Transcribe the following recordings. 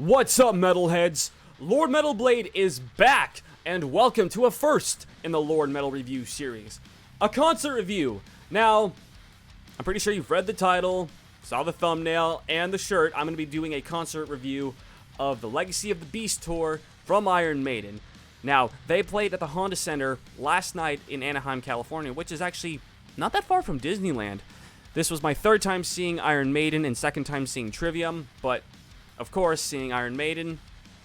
What's up, metalheads? Lord Metal Blade is back, and welcome to a first in the Lord Metal Review series, a concert review. Now, I'm pretty sure you've read the title, saw the thumbnail, and the shirt. I'm going to be doing a concert review of the Legacy of the Beast tour from Iron Maiden. Now, they played at the Honda Center last night in Anaheim, California, which is actually not that far from Disneyland. This was my third time seeing Iron Maiden and second time seeing Trivium, but of course, seeing Iron Maiden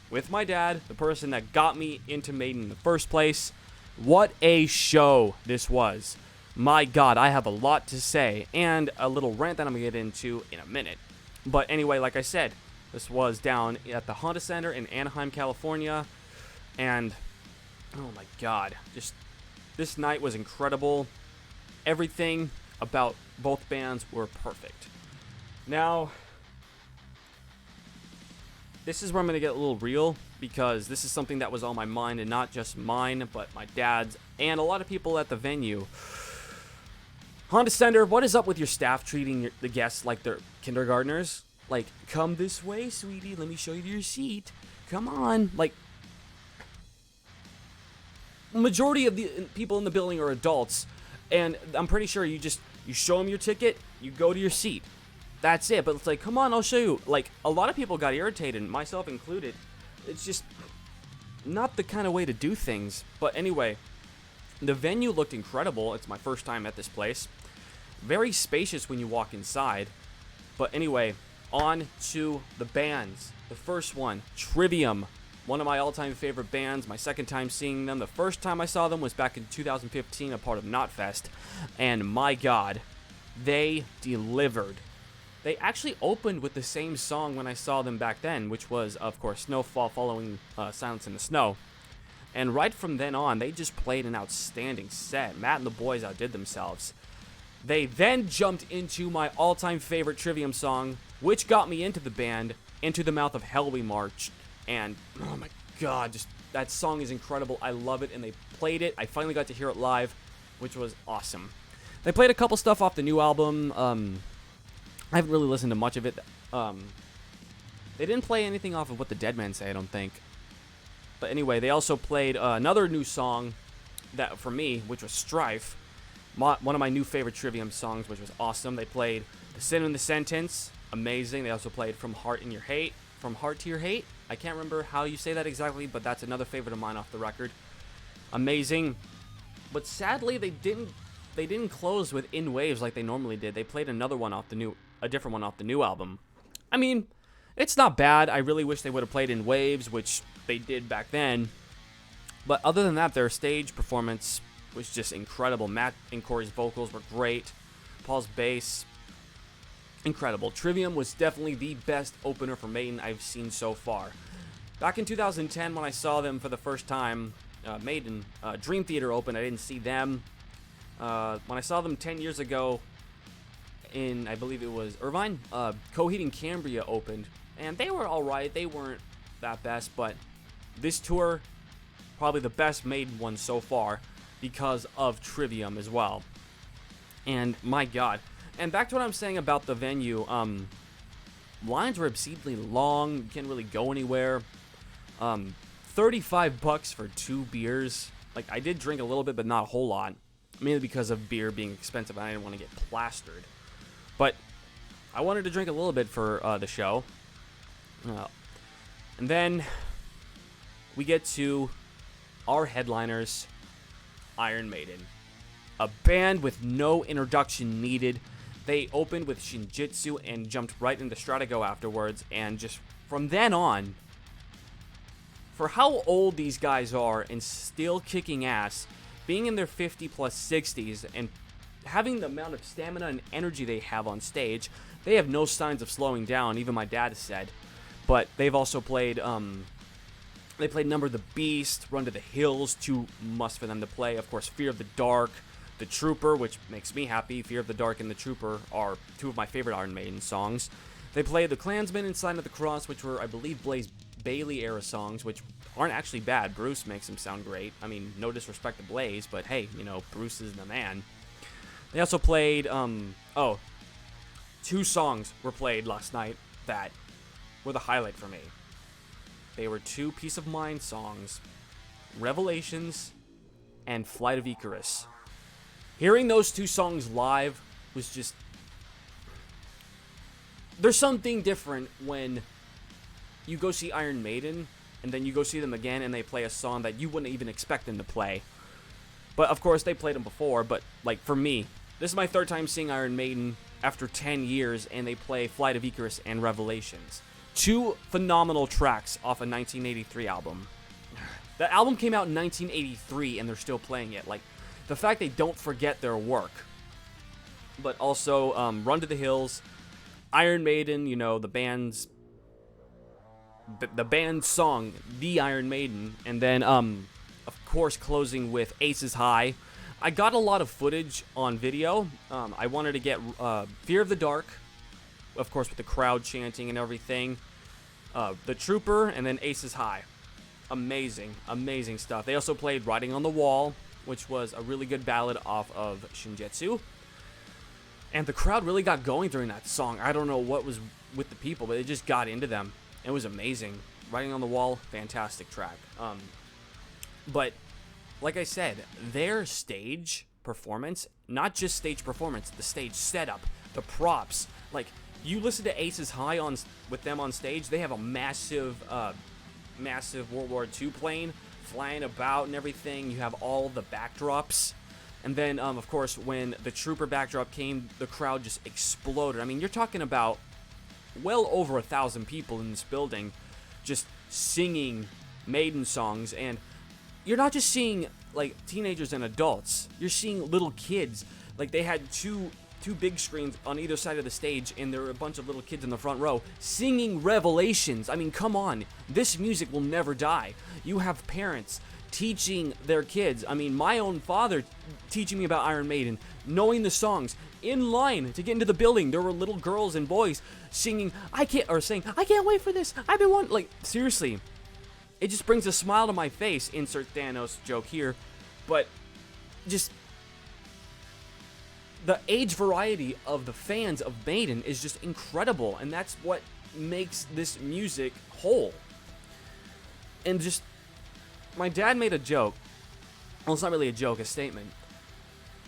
with my dad, the person that got me into Maiden in the first place. What a show this was. My God, I have a lot to say and a little rant that I'm going to get into in a minute. But anyway, like I said, this was down at the Honda Center in Anaheim, California. And, oh my God, just this night was incredible. Everything about both bands were perfect. Now, this is where I'm going to get a little real, because this is something that was on my mind, and not just mine, but my dad's, and a lot of people at the venue. Honda Center, what is up with your staff treating the guests like they're kindergartners? Like, come this way, sweetie, let me show you your seat. Come on. Like, majority of the people in the building are adults, and I'm pretty sure you show them your ticket, you go to your seat. That's it. But it's like, come on, I'll show you. Like, a lot of people got irritated, myself included. It's just not the kind of way to do things. But anyway, the venue looked incredible. It's my first time at this place. Very spacious when you walk inside. But anyway, on to the bands. The first one, Trivium. One of my all-time favorite bands. My second time seeing them. The first time I saw them was back in 2015, a part of Knotfest. And my God, they delivered. They actually opened with the same song when I saw them back then, which was, of course, Snowfall following Silence in the Snow. And right from then on, they just played an outstanding set. Matt and the boys outdid themselves. They then jumped into my all-time favorite Trivium song, which got me into the band, Into the Mouth of Hell We March. And, oh my God, just that song is incredible. I love it, and they played it. I finally got to hear it live, which was awesome. They played a couple stuff off the new album. I haven't really listened to much of it. They didn't play anything off of What the Dead Men Say, I don't think. But anyway, they also played another new song that for me, which was Strife. One of my new favorite Trivium songs, which was awesome. They played The Sin and the Sentence, amazing. They also played From Heart to Your Hate. I can't remember how you say that exactly, but that's another favorite of mine off the record. Amazing. But sadly, they didn't close with In Waves like they normally did. They played a different one off the new album. I mean, it's not bad. I really wish they would have played In Waves, which they did back then. But other than that, their stage performance was just incredible. Matt and Corey's vocals were great. Paul's bass, incredible. Trivium was definitely the best opener for Maiden I've seen so far. Back in 2010, when I saw them for the first time, Maiden, Dream Theater opened. I didn't see them. When I saw them 10 years ago in, I believe it was Irvine, Coheed and Cambria opened, and they were alright. They weren't that best, but this tour, probably the best Maiden one so far because of Trivium as well. And my God. And back to what I'm saying about the venue, lines were obscenely long. You can't really go anywhere. $35 for 2 beers. Like, I did drink a little bit, but not a whole lot. Mainly because of beer being expensive, and I didn't want to get plastered. But I wanted to drink a little bit for the show. And then we get to our headliners, Iron Maiden. A band with no introduction needed. They opened with Shinjitsu and jumped right into Stratigo afterwards. And just from then on, for how old these guys are and still kicking ass, being in their 50 plus 60s and having the amount of stamina and energy they have on stage, they have no signs of slowing down, even my dad has said. But they've also played, they played Number of the Beast, Run to the Hills, 2 must for them to play. Of course, Fear of the Dark, The Trooper, which makes me happy. Fear of the Dark and The Trooper are 2 of my favorite Iron Maiden songs. They played The Klansman and Sign of the Cross, which were, I believe, Blaze Bailey era songs, which aren't actually bad. Bruce makes them sound great. I mean, no disrespect to Blaze, but hey, you know, Bruce is the man. They also played, 2 songs were played last night that were the highlight for me. They were two Peace of Mind songs, Revelations and Flight of Icarus. Hearing those two songs live was just... There's something different when you go see Iron Maiden and then you go see them again and they play a song that you wouldn't even expect them to play. But of course they played them before, but like for me, this is my third time seeing Iron Maiden after 10 years and they play Flight of Icarus and Revelations. Two phenomenal tracks off a 1983 album. That album came out in 1983 and they're still playing it. Like, the fact they don't forget their work. But also, Run to the Hills, Iron Maiden, you know, the band's song, The Iron Maiden, and then, of course, closing with Aces High. I got a lot of footage on video. I wanted to get Fear of the Dark, of course, with the crowd chanting and everything. The Trooper, and then Aces High. Amazing, amazing stuff. They also played Writing on the Wall, which was a really good ballad off of Shinjetsu. And the crowd really got going during that song. I don't know what was with the people, but it just got into them. It was amazing. Writing on the Wall, fantastic track. But, like I said, their stage performance, not just stage performance, the stage setup, the props. Like, you listen to Aces High with them on stage, they have a massive World War II plane flying about and everything. You have all the backdrops. And then, of course, when the Trooper backdrop came, the crowd just exploded. I mean, you're talking about well over 1,000 people in this building just singing Maiden songs. And you're not just seeing, like, teenagers and adults. You're seeing little kids. Like, they had two big screens on either side of the stage, and there were a bunch of little kids in the front row singing Revelations. I mean, come on. This music will never die. You have parents teaching their kids. I mean, my own father teaching me about Iron Maiden, knowing the songs. In line to get into the building, there were little girls and boys singing, I can't wait for this. I've been wanting, like, seriously. It just brings a smile to my face. Insert Thanos joke here. But just... the age variety of the fans of Maiden is just incredible, and that's what makes this music whole. And just, my dad made a joke. Well, it's not really a joke, a statement.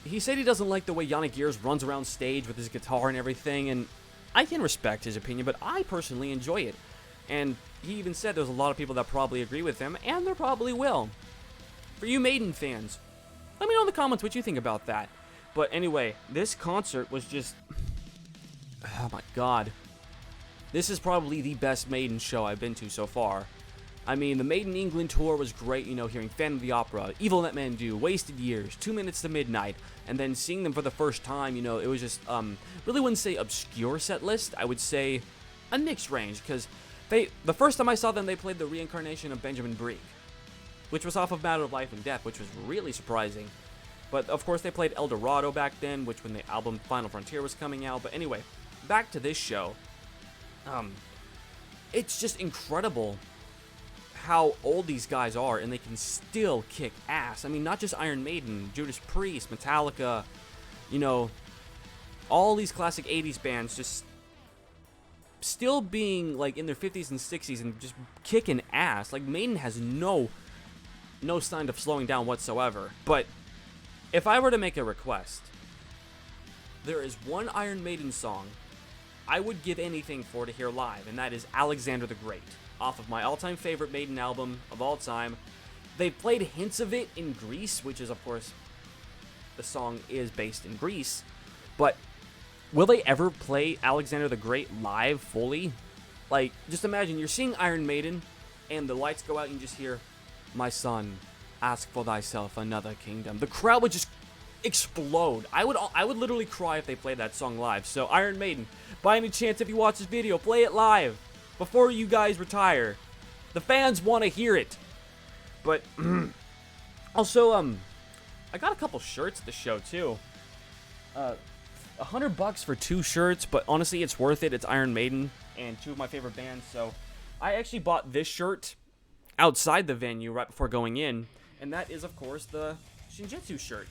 He said he doesn't like the way Yannick Gears runs around stage with his guitar and everything, and I can respect his opinion, but I personally enjoy it. And he even said there's a lot of people that probably agree with him, and there probably will. For you Maiden fans, let me know in the comments what you think about that. But anyway, this concert was just... oh my god. This is probably the best Maiden show I've been to so far. I mean, the Maiden England tour was great, you know, hearing Phantom of the Opera, Evil Let Man Do, Wasted Years, 2 Minutes to Midnight, and then seeing them for the first time, you know, it was just, really wouldn't say obscure set list, I would say a mixed range, because the first time I saw them, they played the reincarnation of Benjamin Brieg, which was off of Matter of Life and Death, which was really surprising. But, of course, they played El Dorado back then, which when the album Final Frontier was coming out. But anyway, back to this show. It's just incredible how old these guys are, and they can still kick ass. I mean, not just Iron Maiden, Judas Priest, Metallica, you know, all these classic 80s bands just still being, like, in their 50s and 60s and just kicking ass. Like, Maiden has no sign of slowing down whatsoever. But... if I were to make a request, there is one Iron Maiden song I would give anything for to hear live, and that is Alexander the Great, off of my all-time favorite Maiden album of all time. They played hints of it in Greece, which is, of course, the song is based in Greece, but will they ever play Alexander the Great live fully? Like, just imagine, you're seeing Iron Maiden, and the lights go out, and you just hear, my son, ask for thyself another kingdom. The crowd would just explode. I would literally cry if they played that song live. So Iron Maiden, by any chance, if you watch this video, play it live before you guys retire. The fans want to hear it. But also, I got a couple shirts at the show too. $100 for 2 shirts, but honestly, it's worth it. It's Iron Maiden and 2 of my favorite bands. So I actually bought this shirt outside the venue right before going in. And that is, of course, the Shinjetsu shirt.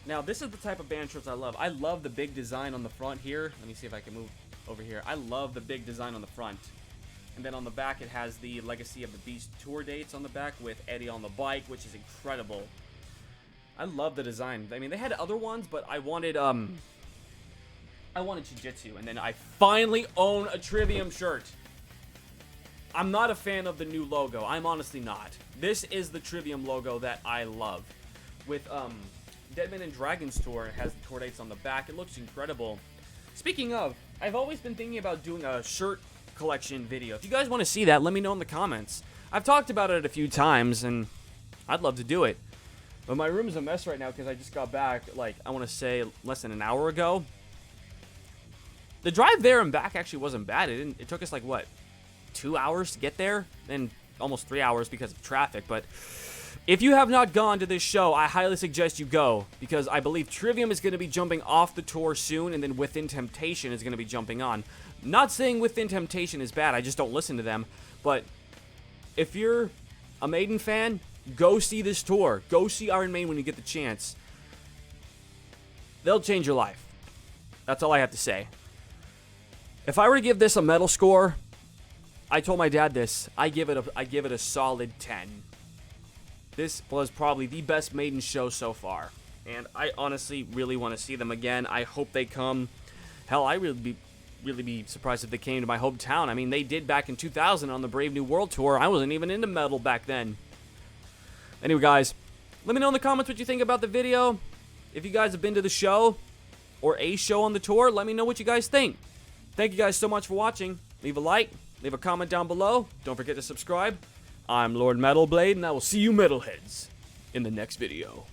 Now, this is the type of band shirts I love. I love the big design on the front here. Let me see if I can move over here. I love the big design on the front. And then on the back, it has the Legacy of the Beast tour dates on the back with Eddie on the bike, which is incredible. I love the design. I mean, they had other ones, but I wanted Jiu-Jitsu, and then I finally own a Trivium shirt. I'm not a fan of the new logo. I'm honestly not. This is the Trivium logo that I love. With Deadman and Dragons tour, it has the tour dates on the back. It looks incredible. Speaking of, I've always been thinking about doing a shirt collection video. If you guys want to see that, let me know in the comments. I've talked about it a few times, and I'd love to do it. But my room's a mess right now because I just got back, like, I want to say less than an hour ago. The drive there and back actually wasn't bad. It took us, like, what, 2 hours to get there? And almost 3 hours because of traffic. But if you have not gone to this show, I highly suggest you go, because I believe Trivium is going to be jumping off the tour soon, and then Within Temptation is going to be jumping on. Not saying Within Temptation is bad, I just don't listen to them. But if you're a Maiden fan, go see this tour. Go see Iron Maiden when you get the chance. They'll change your life. That's all I have to say. If I were to give this a metal score, I told my dad this, I give it a solid 10. This was probably the best Maiden show so far, and I honestly really want to see them again. I hope they come. Hell, I really be surprised if they came to my hometown. I mean, they did back in 2000 on the Brave New World tour. I wasn't even into metal back then. Anyway, guys, let me know in the comments what you think about the video. If you guys have been to the show or a show on the tour, let me know what you guys think. Thank you guys so much for watching. Leave a like, leave a comment down below. Don't forget to subscribe. I'm Lord Metal Blade, and I will see you metalheads in the next video.